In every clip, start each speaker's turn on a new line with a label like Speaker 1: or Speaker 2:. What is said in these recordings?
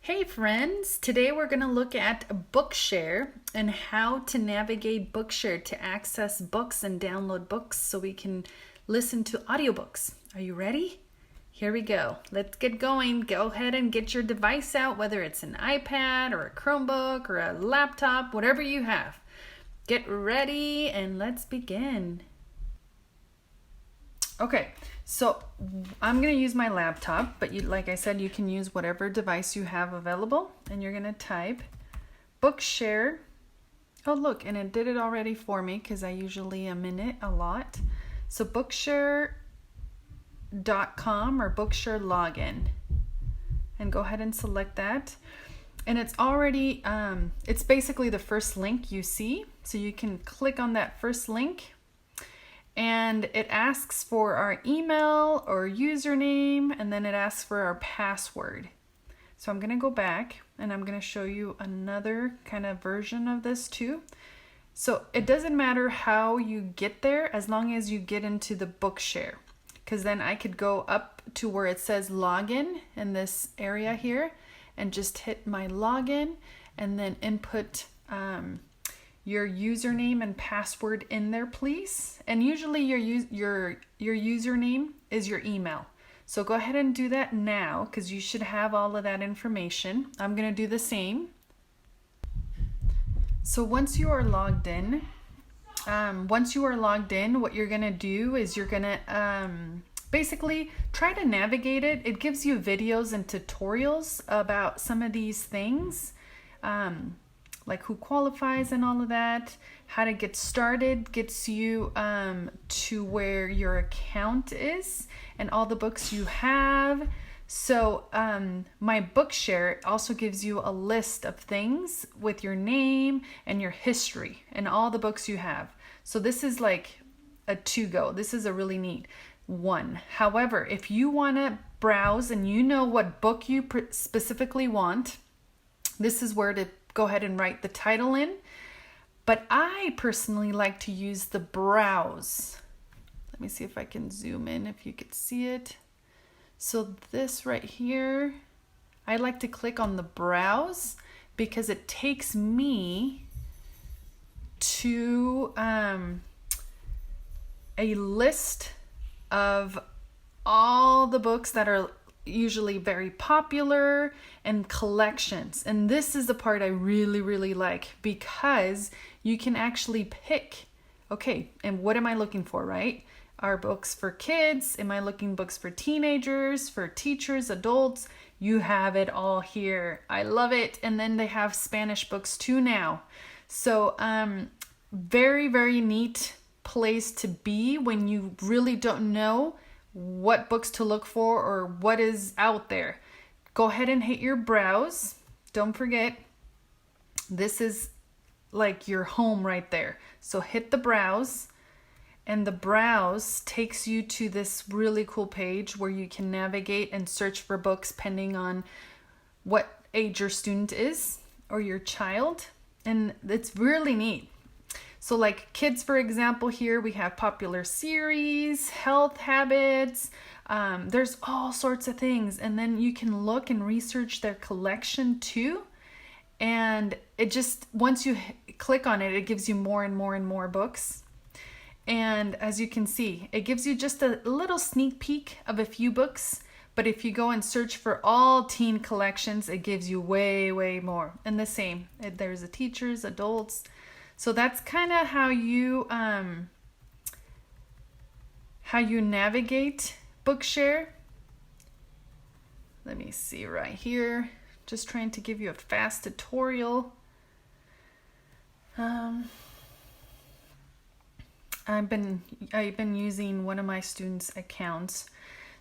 Speaker 1: Hey friends, today we're going to look at Bookshare and how to navigate Bookshare to access books and download books so we can listen to audiobooks. Are you ready? Here we go. Let's get going. Go ahead and get your device out, whether it's an iPad or a Chromebook or a laptop, whatever you have. Get ready and let's begin. Okay, so I'm going to use my laptop, but like I said, you can use whatever device you have available. And you're going to type Bookshare. Oh, look, and it did it already for me because I usually am in it a lot. So Bookshare.com or Bookshare login. And go ahead and select that. And it's already, it's basically the first link you see. So you can click on that first link. And it asks for our email or username, and then it asks for our password. So I'm going to go back and I'm going to show you another kind of version of this too. So it doesn't matter how you get there as long as you get into the Bookshare, because then I could go up to where it says login in this area here and just hit my login and then input your username and password in there, please. And usually your username is your email. So go ahead and do that now because you should have all of that information. I'm going to do the same. So once you are logged in, what you're going to do is you're going to basically try to navigate it. It gives you videos and tutorials about some of these things. Like who qualifies and all of that, how to get started, gets you to where your account is and all the books you have. So my Bookshare also gives you a list of things with your name and your history and all the books you have. So this is like a to-go. This is a really neat one. However, if you want to browse and you know what book you specifically want, this is where to go ahead and write the title in. But I personally like to use the browse. Let me see if I can zoom in if you could see it. So this right here, I like to click on the browse because it takes me to a list of all the books that are usually very popular and collections. And this is the part I really like because you can actually pick, okay, and what am I looking for, right? Are books for kids? Am I looking books for teenagers, for teachers, adults? You have it all here. I love it. And then they have Spanish books too now. So very neat place to be when you really don't know what books to look for or what is out there. Go ahead and hit your browse. Don't forget, this is like your home right there. So hit the browse, and the browse takes you to this really cool page where you can navigate and search for books depending on what age your student is or your child. And it's really neat. So like kids, for example, here we have popular series, health habits, there's all sorts of things. And then you can look and research their collection too. And it just, once you click on it, it gives you more and more books. And as you can see, it gives you just a little sneak peek of a few books. But if you go and search for all teen collections, it gives you way more. And the same, there's the teachers, adults. So that's kind of how you navigate Bookshare. Let me see right here. Just trying to give you a fast tutorial. I've been using one of my students' accounts.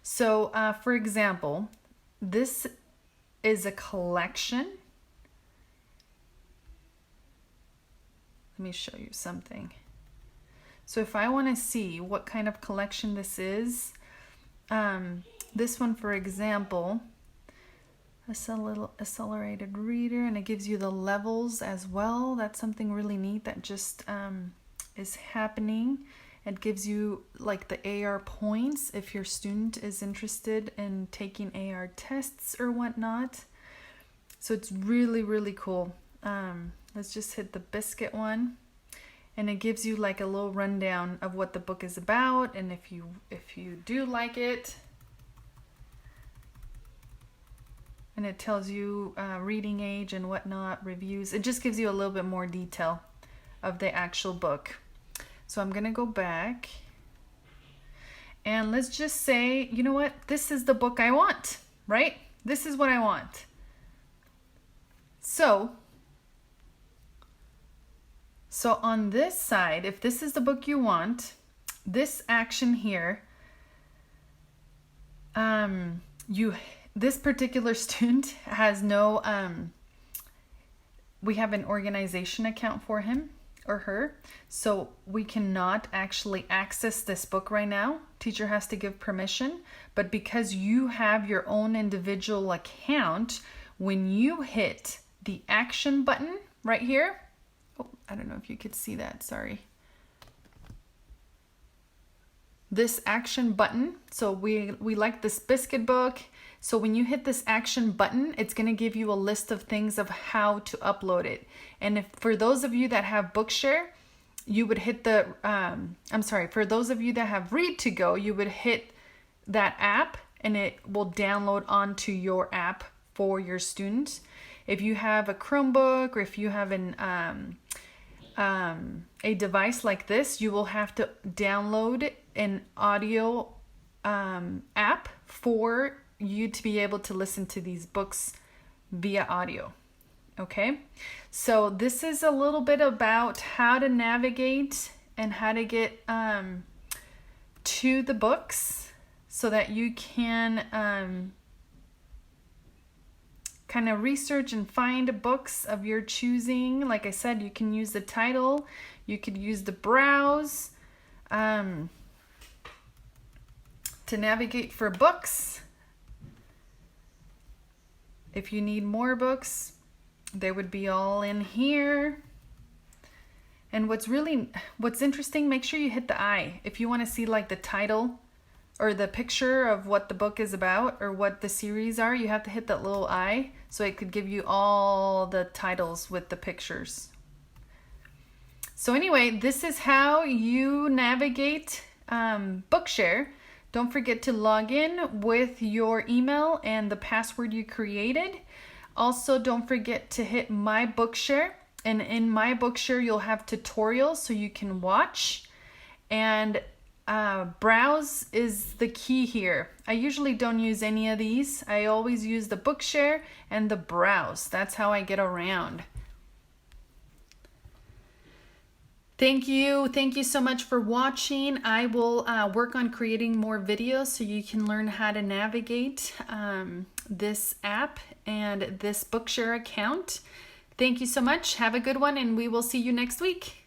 Speaker 1: So for example, this is a collection. Let me show you something. So if I want to see what kind of collection this is, this one, for example, accelerated reader, and it gives you the levels as well. That's something really neat that just is happening. It gives you like the AR points if your student is interested in taking AR tests or whatnot. So it's really, really cool. Let's just hit the biscuit one. And it gives you like a little rundown of what the book is about, and if you do like it. And it tells you reading age and whatnot, reviews. It just gives you a little bit more detail of the actual book. So I'm gonna go back. And let's just say, you know what? This is the book I want, right? This is what I want. So on this side, if this is the book you want, this action here, this particular student has no, we have an organization account for him or her, so we cannot actually access this book right now. Teacher has to give permission, but because you have your own individual account, when you hit the action button right here, oh, I don't know if you could see that, sorry. This action button, so we like this biscuit book. So when you hit this action button, it's going to give you a list of things of how to upload it. And if for those of you that have Bookshare, you would hit the, for those of you that have Read to Go, you would hit that app and it will download onto your app for your students. If you have a Chromebook or if you have a device like this, you will have to download an audio app for you to be able to listen to these books via audio. Okay, so this is a little bit about how to navigate and how to get to the books so that you can kind of research and find books of your choosing. Like I said, you can use the title, you could use the browse to navigate for books. If you need more books, they would be all in here. And what's interesting, make sure you hit the I. If you want to see like the title or the picture of what the book is about or what the series are, you have to hit that little I so it could give you all the titles with the pictures. So anyway, this is how you navigate Bookshare. Don't forget to log in with your email and the password you created. Also, don't forget to hit My Bookshare. And in My Bookshare, you'll have tutorials so you can watch. And browse is the key here. I usually don't use any of these. I always use the Bookshare and the browse. That's how I get around. Thank you so much for watching. I will work on creating more videos so you can learn how to navigate this app and this Bookshare account. Thank you so much. Have a good one, and we will see you next week.